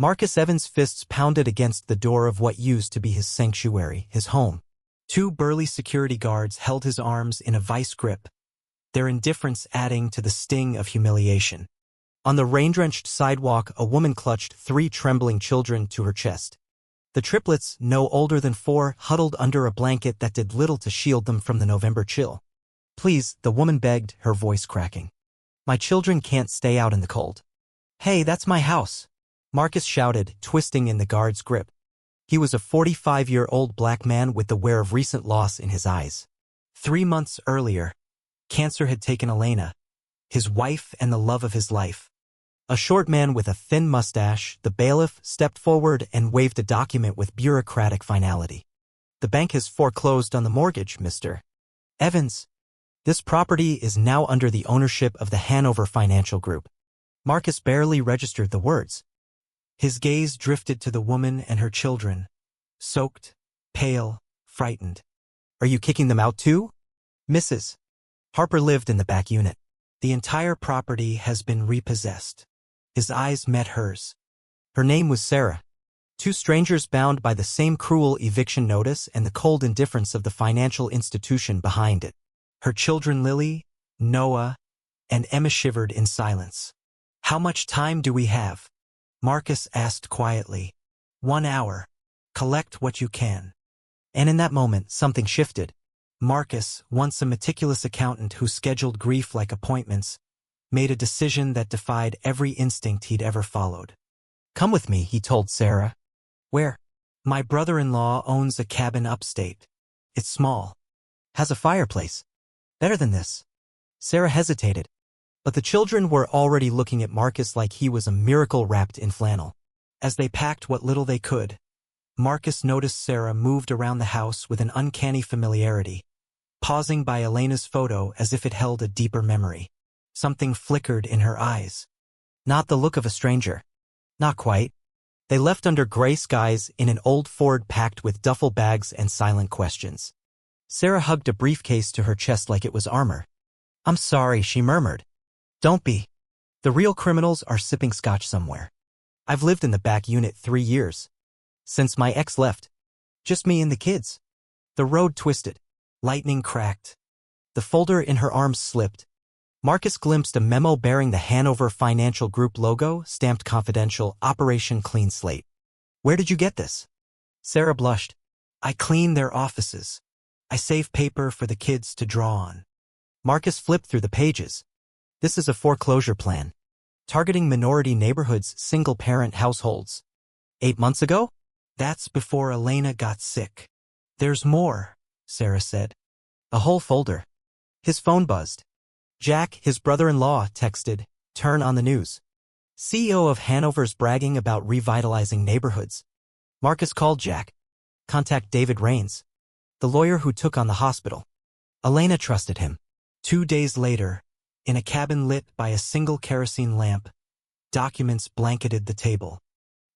Marcus Evans' fists pounded against the door of what used to be his sanctuary, his home. Two burly security guards held his arms in a vice grip, their indifference adding to the sting of humiliation. On the rain-drenched sidewalk, a woman clutched 3 trembling children to her chest. The triplets, no older than 4, huddled under a blanket that did little to shield them from the November chill. "Please," the woman begged, her voice cracking. "My children can't stay out in the cold." "Hey, that's my house," Marcus shouted, twisting in the guard's grip. He was a 45-year-old black man with the wear of recent loss in his eyes. 3 months earlier, cancer had taken Elena, his wife and the love of his life. A short man with a thin mustache, the bailiff, stepped forward and waved a document with bureaucratic finality. "The bank has foreclosed on the mortgage, Mr. Evans. This property is now under the ownership of the Hanover Financial Group." Marcus barely registered the words. His gaze drifted to the woman and her children, soaked, pale, frightened. "Are you kicking them out too?" Mrs. Harper lived in the back unit. "The entire property has been repossessed." His eyes met hers. Her name was Sarah. 2 strangers bound by the same cruel eviction notice and the cold indifference of the financial institution behind it. Her children Lily, Noah, and Emma shivered in silence. "How much time do we have?" Marcus asked quietly. 1 hour. Collect what you can." And in that moment, something shifted. Marcus, once a meticulous accountant who scheduled grief like appointments, made a decision that defied every instinct he'd ever followed. "Come with me," he told Sarah. "Where?" "My brother-in-law owns a cabin upstate. It's small. Has a fireplace. Better than this." Sarah hesitated, but the children were already looking at Marcus like he was a miracle wrapped in flannel. As they packed what little they could, Marcus noticed Sarah moved around the house with an uncanny familiarity, pausing by Elena's photo as if it held a deeper memory. Something flickered in her eyes. Not the look of a stranger. Not quite. They left under gray skies in an old Ford packed with duffel bags and silent questions. Sarah hugged a briefcase to her chest like it was armor. "I'm sorry," she murmured. "Don't be. The real criminals are sipping scotch somewhere. I've lived in the back unit 3 years. Since my ex left. Just me and the kids." The road twisted. Lightning cracked. The folder in her arms slipped. Marcus glimpsed a memo bearing the Hanover Financial Group logo, stamped confidential, Operation Clean Slate. "Where did you get this?" Sarah blushed. "I clean their offices. I save paper for the kids to draw on." Marcus flipped through the pages. "This is a foreclosure plan. Targeting minority neighborhoods, single-parent households. 8 months ago? That's before Elena got sick." "There's more," Sarah said. A whole folder. His phone buzzed. Jack, his brother-in-law, texted, "Turn on the news. CEO of Hanover's bragging about revitalizing neighborhoods." Marcus called Jack. "Contact David Rains, the lawyer who took on the hospital." Elena trusted him. 2 days later, in a cabin lit by a single kerosene lamp, documents blanketed the table.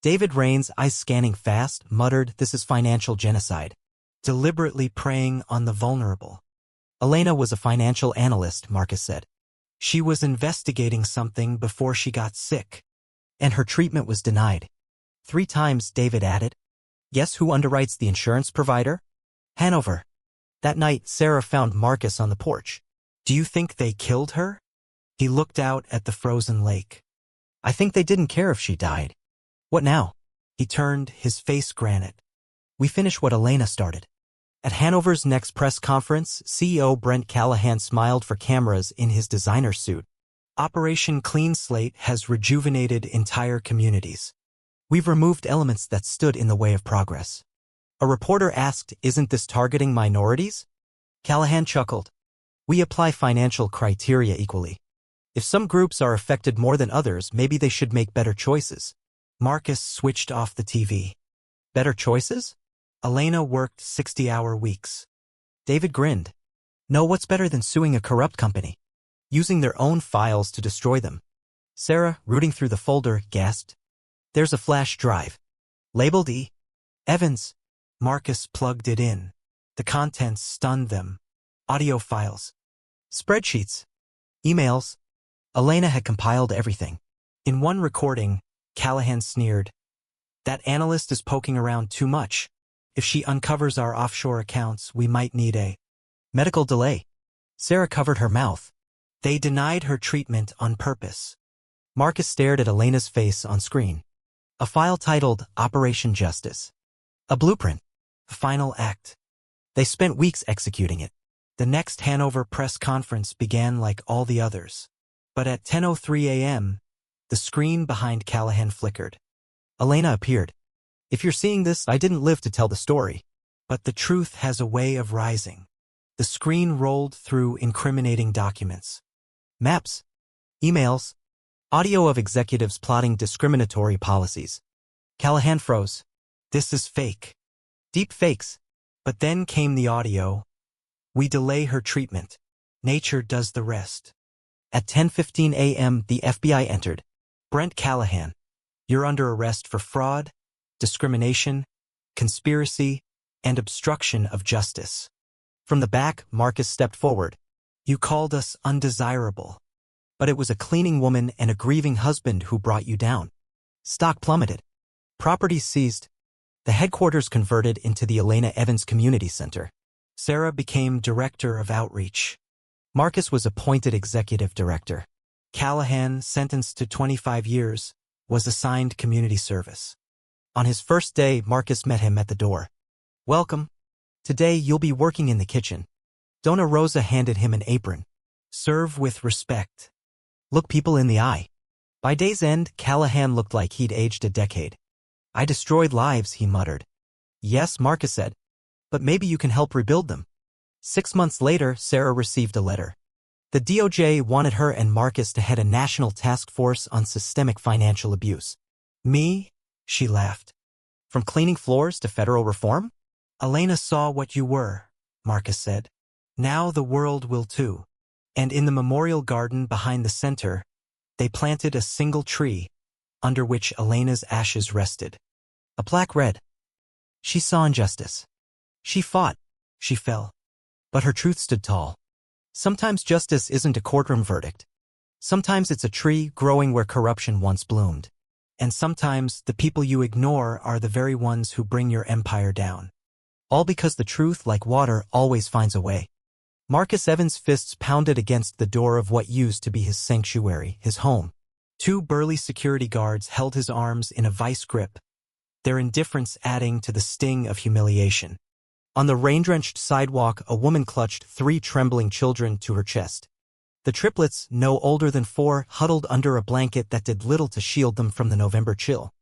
David Rains, eyes scanning fast, muttered, "This is financial genocide. Deliberately preying on the vulnerable." Elena was a financial analyst, Marcus said. She was investigating something before she got sick. And her treatment was denied. 3 times, David added. "Guess who underwrites the insurance provider? Hanover." That night, Sarah found Marcus on the porch. "Do you think they killed her?" He looked out at the frozen lake. "I think they didn't care if she died." "What now?" He turned, his face granite. "We finish what Elena started." At Hanover's next press conference, CEO Brent Callahan smiled for cameras in his designer suit. "Operation Clean Slate has rejuvenated entire communities. We've removed elements that stood in the way of progress." A reporter asked, "Isn't this targeting minorities?" Callahan chuckled. "We apply financial criteria equally. If some groups are affected more than others, maybe they should make better choices." Marcus switched off the TV. "Better choices?" Elena worked 60-hour weeks. David grinned. "No, what's better than suing a corrupt company? Using their own files to destroy them." Sarah, rooting through the folder, gasped. "There's a flash drive. Labeled E. Evans." Marcus plugged it in. The contents stunned them. Audio files. Spreadsheets. Emails. Elena had compiled everything. In one recording, Callahan sneered, That analyst is poking around too much. If she uncovers our offshore accounts, we might need a medical delay. Sarah covered her mouth. They denied her treatment on purpose. Marcus stared at Elena's face on screen. A file titled Operation Justice. A blueprint. A final act. They spent weeks executing it. The next Hanover press conference began like all the others. But at 10:03 a.m., the screen behind Callahan flickered. Elena appeared. If you're seeing this, I didn't live to tell the story. But the truth has a way of rising. The screen rolled through incriminating documents. Maps. Emails. Audio of executives plotting discriminatory policies. Callahan froze. This is fake. Deep fakes. But then came the audio. We delay her treatment. Nature does the rest. At 10:15 a.m., the FBI entered. Brent Callahan. You're under arrest for fraud, discrimination, conspiracy, and obstruction of justice. From the back, Marcus stepped forward. You called us undesirable. But it was a cleaning woman and a grieving husband who brought you down. Stock plummeted. Properties seized. The headquarters converted into the Elena Evans Community Center. Sarah became director of outreach. Marcus was appointed executive director. Callahan, sentenced to 25 years, was assigned community service. On his first day, Marcus met him at the door. Welcome. Today you'll be working in the kitchen. Donna Rosa handed him an apron. Serve with respect. Look people in the eye. By day's end, Callahan looked like he'd aged a decade. I destroyed lives, he muttered. Yes, Marcus said. But maybe you can help rebuild them. 6 months later, Sarah received a letter. The DOJ wanted her and Marcus to head a national task force on systemic financial abuse. Me? She laughed. From cleaning floors to federal reform? Elena saw what you were, Marcus said. Now the world will too. And in the memorial garden behind the center, they planted a single tree, under which Elena's ashes rested. A plaque read, She saw injustice. She fought. She fell. But her truth stood tall. Sometimes justice isn't a courtroom verdict. Sometimes it's a tree growing where corruption once bloomed. And sometimes the people you ignore are the very ones who bring your empire down. All because the truth, like water, always finds a way. Marcus Evans' fists pounded against the door of what used to be his sanctuary, his home. 2 burly security guards held his arms in a vice grip, their indifference adding to the sting of humiliation. On the rain-drenched sidewalk, a woman clutched 3 trembling children to her chest. The triplets, no older than 4, huddled under a blanket that did little to shield them from the November chill.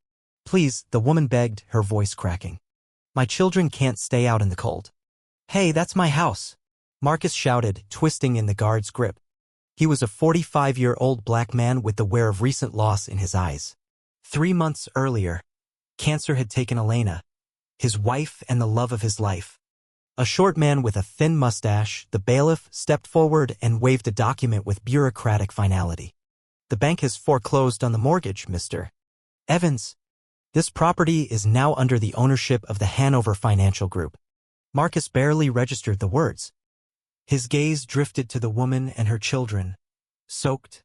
Please, the woman begged, her voice cracking. My children can't stay out in the cold. Hey, that's my house, Marcus shouted, twisting in the guard's grip. He was a 45-year-old black man with the wear of recent loss in his eyes. 3 months earlier, cancer had taken Elena, his wife and the love of his life. A short man with a thin mustache, the bailiff, stepped forward and waved a document with bureaucratic finality. The bank has foreclosed on the mortgage, Mr. Evans. This property is now under the ownership of the Hanover Financial Group. Marcus barely registered the words. His gaze drifted to the woman and her children, soaked,